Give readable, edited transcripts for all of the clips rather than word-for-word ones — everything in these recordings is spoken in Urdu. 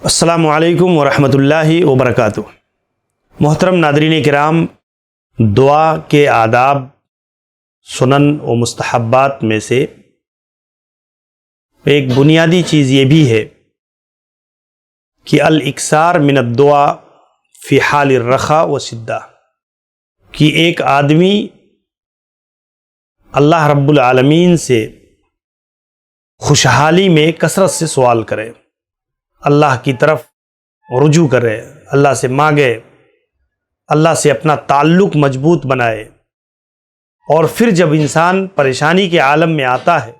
السلام علیکم ورحمۃ اللہ وبرکاتہ۔ محترم ناظرین کرام، دعا کے آداب، سنن و مستحبات میں سے ایک بنیادی چیز یہ بھی ہے کہ الاکثار من الدعاء فی حال الرخاء و شدہ، کہ ایک آدمی اللہ رب العالمین سے خوشحالی میں کثرت سے سوال کرے، اللہ کی طرف رجوع کرے، اللہ سے مانگے، اللہ سے اپنا تعلق مضبوط بنائے، اور پھر جب انسان پریشانی کے عالم میں آتا ہے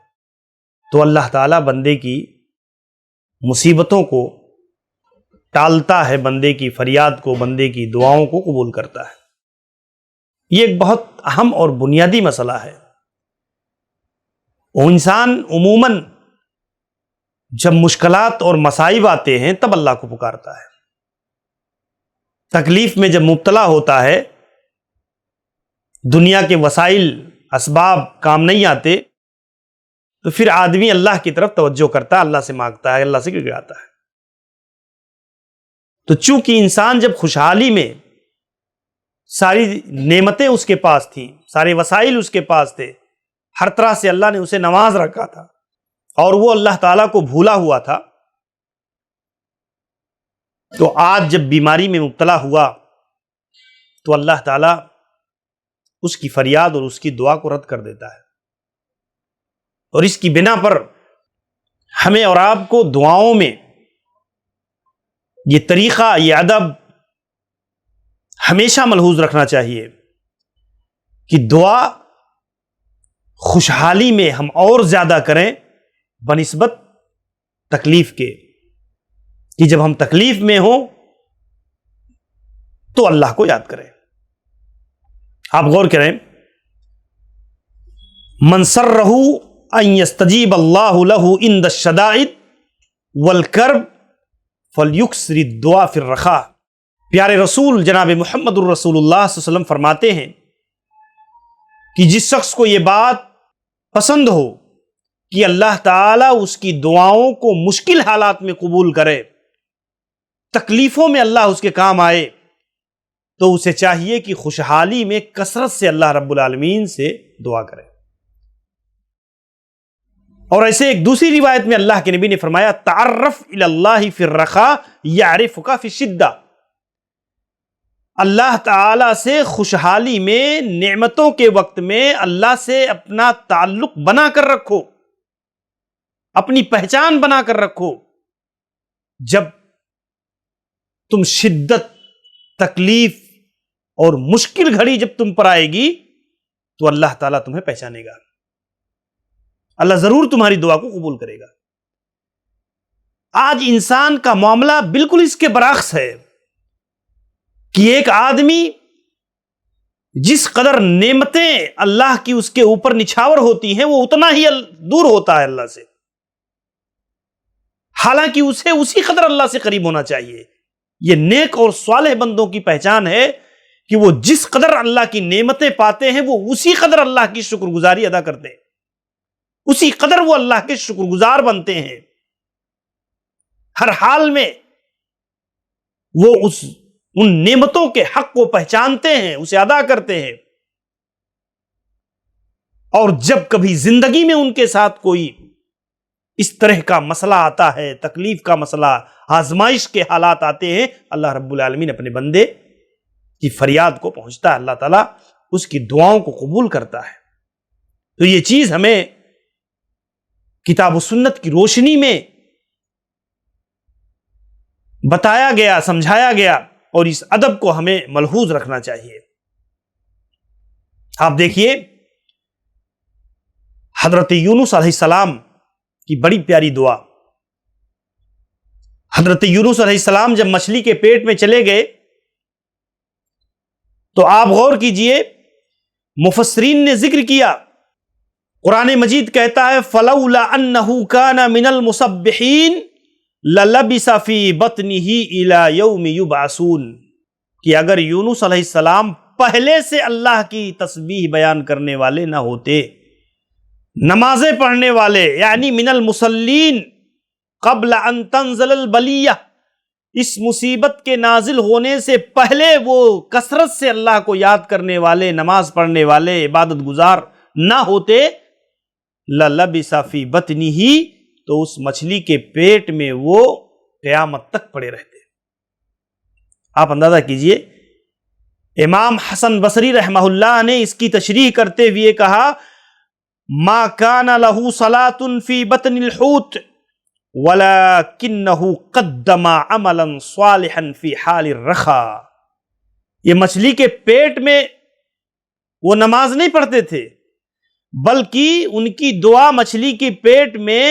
تو اللہ تعالیٰ بندے کی مصیبتوں کو ٹالتا ہے، بندے کی فریاد کو، بندے کی دعاؤں کو قبول کرتا ہے۔ یہ ایک بہت اہم اور بنیادی مسئلہ ہے۔ وہ انسان عموماً جب مشکلات اور مصائب آتے ہیں تب اللہ کو پکارتا ہے، تکلیف میں جب مبتلا ہوتا ہے، دنیا کے وسائل اسباب کام نہیں آتے تو پھر آدمی اللہ کی طرف توجہ کرتا ہے، اللہ سے مانگتا ہے، اللہ سے گڑگڑاتا ہے۔ تو چونکہ انسان جب خوشحالی میں ساری نعمتیں اس کے پاس تھیں، سارے وسائل اس کے پاس تھے، ہر طرح سے اللہ نے اسے نواز رکھا تھا، اور وہ اللہ تعالیٰ کو بھولا ہوا تھا، تو آج جب بیماری میں مبتلا ہوا تو اللہ تعالیٰ اس کی فریاد اور اس کی دعا کو رد کر دیتا ہے۔ اور اس کی بنا پر ہمیں اور آپ کو دعاؤں میں یہ طریقہ، یہ ادب ہمیشہ ملحوظ رکھنا چاہیے کہ دعا خوشحالی میں ہم اور زیادہ کریں بنسبت تکلیف کے، کہ جب ہم تکلیف میں ہوں تو اللہ کو یاد کریں۔ آپ غور کریں، من سرہ ان یستجیب اللہ لہ عند الشدائد والکرب فلیکثر الدعاء فی الرخاء۔ پیارے رسول جناب محمد الرسول اللہ صلی اللہ علیہ وسلم فرماتے ہیں کہ جس شخص کو یہ بات پسند ہو کہ اللہ تعالیٰ اس کی دعاؤں کو مشکل حالات میں قبول کرے، تکلیفوں میں اللہ اس کے کام آئے، تو اسے چاہیے کہ خوشحالی میں کثرت سے اللہ رب العالمین سے دعا کرے۔ اور ایسے ایک دوسری روایت میں اللہ کے نبی نے فرمایا، تعرف الی اللہ فی الرخاء یعرفک فی الشدہ۔ اللہ تعالیٰ سے خوشحالی میں، نعمتوں کے وقت میں اللہ سے اپنا تعلق بنا کر رکھو، اپنی پہچان بنا کر رکھو۔ جب تم شدت، تکلیف اور مشکل گھڑی جب تم پر آئے گی تو اللہ تعالیٰ تمہیں پہچانے گا، اللہ ضرور تمہاری دعا کو قبول کرے گا۔ آج انسان کا معاملہ بالکل اس کے برعکس ہے کہ ایک آدمی جس قدر نعمتیں اللہ کی اس کے اوپر نچھاور ہوتی ہیں وہ اتنا ہی دور ہوتا ہے اللہ سے، حالانکہ اسے اسی قدر اللہ سے قریب ہونا چاہیے۔ یہ نیک اور صالح بندوں کی پہچان ہے کہ وہ جس قدر اللہ کی نعمتیں پاتے ہیں وہ اسی قدر اللہ کی شکر گزاری ادا کرتے ہیں، اسی قدر وہ اللہ کے شکر گزار بنتے ہیں۔ ہر حال میں وہ ان نعمتوں کے حق کو پہچانتے ہیں، اسے ادا کرتے ہیں، اور جب کبھی زندگی میں ان کے ساتھ کوئی اس طرح کا مسئلہ آتا ہے، تکلیف کا مسئلہ، آزمائش کے حالات آتے ہیں، اللہ رب العالمین اپنے بندے کی فریاد کو پہنچتا ہے، اللہ تعالیٰ اس کی دعاؤں کو قبول کرتا ہے۔ تو یہ چیز ہمیں کتاب و سنت کی روشنی میں بتایا گیا، سمجھایا گیا، اور اس ادب کو ہمیں ملحوظ رکھنا چاہیے۔ آپ دیکھیے حضرت یونس علیہ السلام کی بڑی پیاری دعا۔ حضرت یونس علیہ السلام جب مچھلی کے پیٹ میں چلے گئے تو آپ غور کیجئے، مفسرین نے ذکر کیا، قرآن مجید کہتا ہے فَلَوْلَا أَنَّهُ كَانَ مِنَ الْمُسَبِّحِينَ لَلَبِثَ فِي بَطْنِهِ إِلَى يَوْمِ يُبْعَثُونَ، کہ اگر یونس علیہ السلام پہلے سے اللہ کی تسبیح بیان کرنے والے نہ ہوتے، نمازیں پڑھنے والے، یعنی من المصلین قبل ان تنزل البلیہ، اس مصیبت کے نازل ہونے سے پہلے وہ کثرت سے اللہ کو یاد کرنے والے، نماز پڑھنے والے، عبادت گزار نہ ہوتے، لَلَبِثَ فِي بَطْنِهِ، تو اس مچھلی کے پیٹ میں وہ قیامت تک پڑے رہتے۔ آپ اندازہ کیجئے، امام حسن بصری رحمہ اللہ نے اس کی تشریح کرتے ہوئے کہا، مَا كَانَ لَهُ صَلَاةٌ فِي بَطْنِ الْحُوتِ وَلَكِنَّهُ قَدَّمَ عَمَلًا صَالِحًا فِي حَالِ الرَّخَاءِ۔ یہ مچھلی کے پیٹ میں وہ نماز نہیں پڑھتے تھے، بلکہ ان کی دعا مچھلی کے پیٹ میں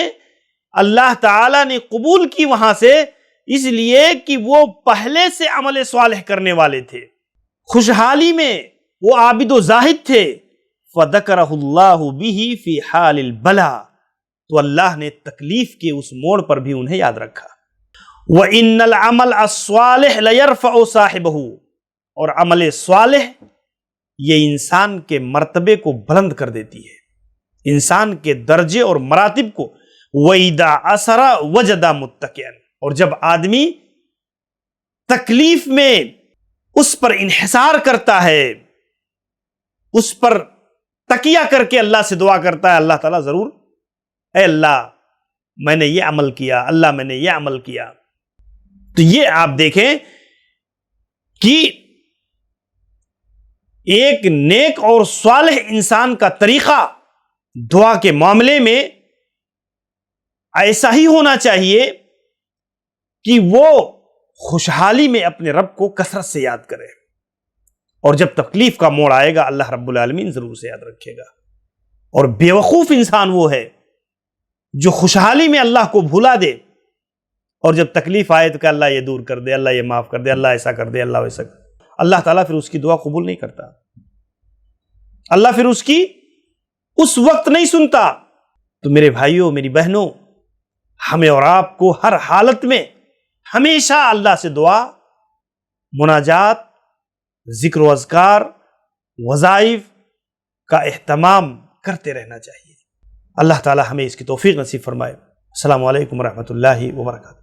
اللہ تعالیٰ نے قبول کی وہاں سے، اس لیے کہ وہ پہلے سے عمل صالح کرنے والے تھے، خوشحالی میں وہ عابد و زاہد تھے۔ فَذَكَرَهُ اللَّهُ بِهِ فِي حَالِ الْبَلَا، تو اللہ نے تکلیف کے اس موڑ پر بھی انہیں یاد رکھا۔ وَإِنَّ الْعَمَلَ الصَّالِحَ لَيَرْفَعُ صَاحِبَهُ، اور عمل صالح یہ انسان کے مرتبے کو بلند کر دیتی ہے، انسان کے درجے اور مراتب کو۔ وَإِذَا عَسَرَ وَجَدَ مُتَّكِئًا، اور جب آدمی تکلیف میں اس پر انحصار کرتا ہے، اس پر تکیہ کر کے اللہ سے دعا کرتا ہے، اللہ تعالیٰ ضرور، اے اللہ میں نے یہ عمل کیا، اللہ میں نے یہ عمل کیا۔ تو یہ آپ دیکھیں کہ ایک نیک اور صالح انسان کا طریقہ دعا کے معاملے میں ایسا ہی ہونا چاہیے کہ وہ خوشحالی میں اپنے رب کو کثرت سے یاد کرے، اور جب تکلیف کا موڑ آئے گا اللہ رب العالمین ضرور سے یاد رکھے گا۔ اور بیوقوف انسان وہ ہے جو خوشحالی میں اللہ کو بھولا دے، اور جب تکلیف آئے تو کہ اللہ یہ دور کر دے، اللہ یہ معاف کر دے، اللہ ایسا کر دے، اللہ ویسا کر دے، اللہ تعالیٰ پھر اس کی دعا قبول نہیں کرتا، اللہ پھر اس کی اس وقت نہیں سنتا۔ تو میرے بھائیوں، میری بہنوں، ہمیں اور آپ کو ہر حالت میں ہمیشہ اللہ سے دعا، مناجات، ذکر و اذکار، وظائف کا اہتمام کرتے رہنا چاہیے۔ اللہ تعالی ہمیں اس کی توفیق نصیب فرمائے۔ السلام علیکم ورحمۃ اللہ وبرکاتہ۔